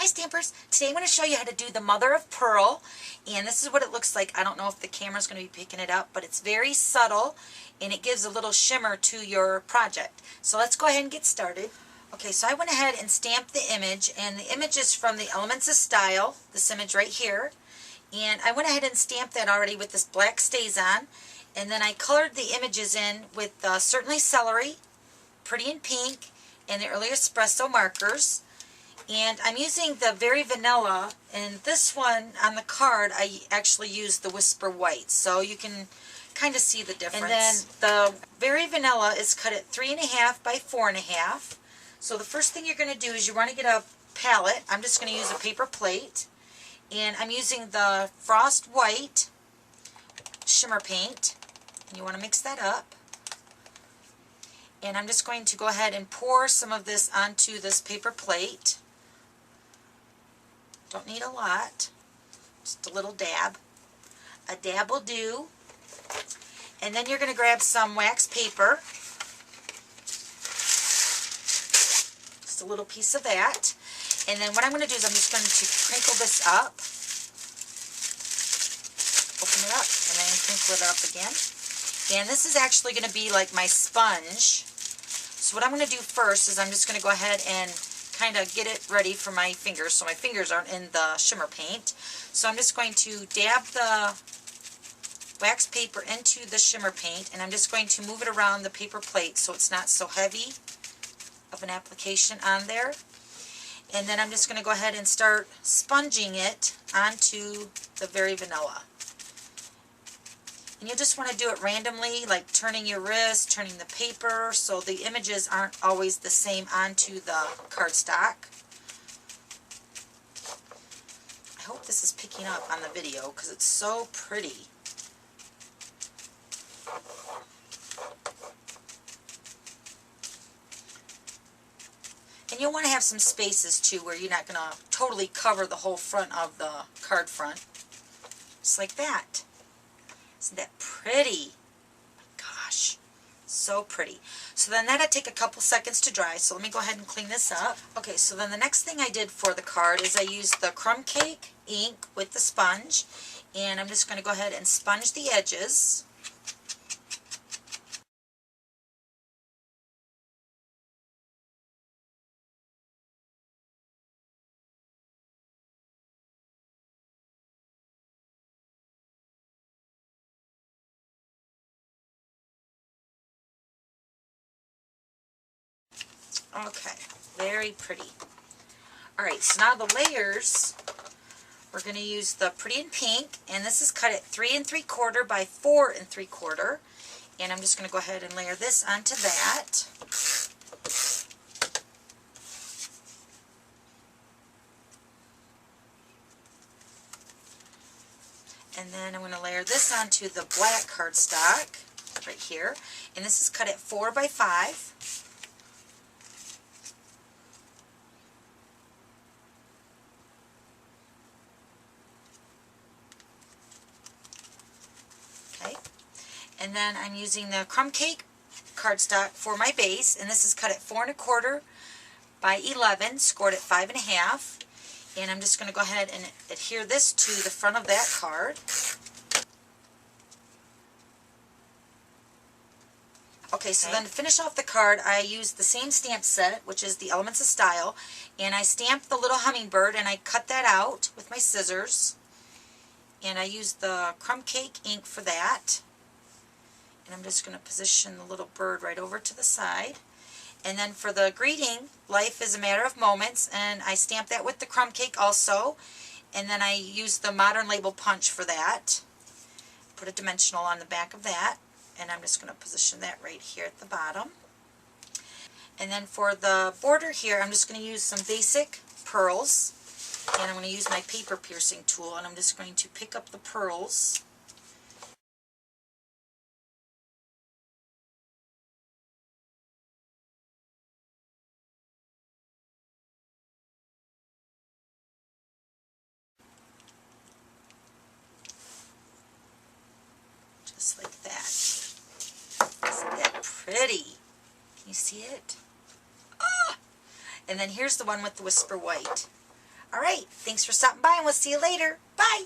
Hi Stampers! Today I'm going to show you how to do the mother of pearl, and this is what it looks like. I don't know if the camera's going to be picking it up, but it's very subtle and it gives a little shimmer to your project. So let's go ahead and get started. Okay, so I went ahead and stamped the image, and the image is from the Elements of Style, this image right here. And I went ahead and stamped that already with this black StazOn, and then I colored the images in with Certainly Celery, Pretty in Pink, and the Early Espresso markers. And I'm using the Very Vanilla, and this one on the card I actually used the Whisper White, so you can kind of see the difference. And then the Very Vanilla is cut at 3.5 by 4.5. So the first thing you're going to do is you want to get a palette. I'm just going to use a paper plate, and I'm using the Frost White shimmer paint, and you want to mix that up. And I'm just going to go ahead and pour some of this onto this paper plate. Don't need a lot, just a little dab. A dab will do. And then you're going to grab some wax paper, just a little piece of that. And then what I'm going to do is I'm just going to crinkle this up, open it up, and then crinkle it up again. And this is actually going to be like my sponge. So what I'm going to do first is I'm just going to go ahead and kind of get it ready for my fingers, so my fingers aren't in the shimmer paint. So I'm just going to dab the wax paper into the shimmer paint, and I'm just going to move it around the paper plate so it's not so heavy of an application on there. And then I'm just going to go ahead and start sponging it onto the Very Vanilla. And you just want to do it randomly, like turning your wrist, turning the paper, so the images aren't always the same onto the cardstock. I hope this is picking up on the video because it's so pretty. And you'll want to have some spaces too where you're not going to totally cover the whole front of the card front. Just like that. Isn't that pretty? Gosh, so pretty. So then that'll take a couple seconds to dry, so let me go ahead and clean this up. Okay, so then the next thing I did for the card is I used the Crumb Cake ink with the sponge, and I'm just going to go ahead and sponge the edges. Okay, very pretty. Alright, so now the layers, we're going to use the Pretty in Pink, and this is cut at 3 3/4 by 4 3/4. And I'm just going to go ahead and layer this onto that. And then I'm going to layer this onto the black cardstock right here. And this is cut at 4 by 5. And then I'm using the Crumb Cake cardstock for my base, and this is cut at 4 1/4 by 11, scored at 5.5. And I'm just going to go ahead and adhere this to the front of that card. Okay, so then to finish off the card, I used the same stamp set, which is the Elements of Style, and I stamped the little hummingbird, and I cut that out with my scissors. And I used the Crumb Cake ink for that. And I'm just going to position the little bird right over to the side. And then for the greeting, life is a matter of moments, and I stamped that with the Crumb Cake also. And then I used the Modern Label Punch for that. Put a dimensional on the back of that, and I'm just going to position that right here at the bottom. And then for the border here, I'm just going to use some basic pearls, and I'm going to use my paper piercing tool, and I'm just going to pick up the pearls. Just like that. Isn't that pretty? Can you see it? Ah! And then here's the one with the Whisper White. All right, thanks for stopping by and we'll see you later. Bye.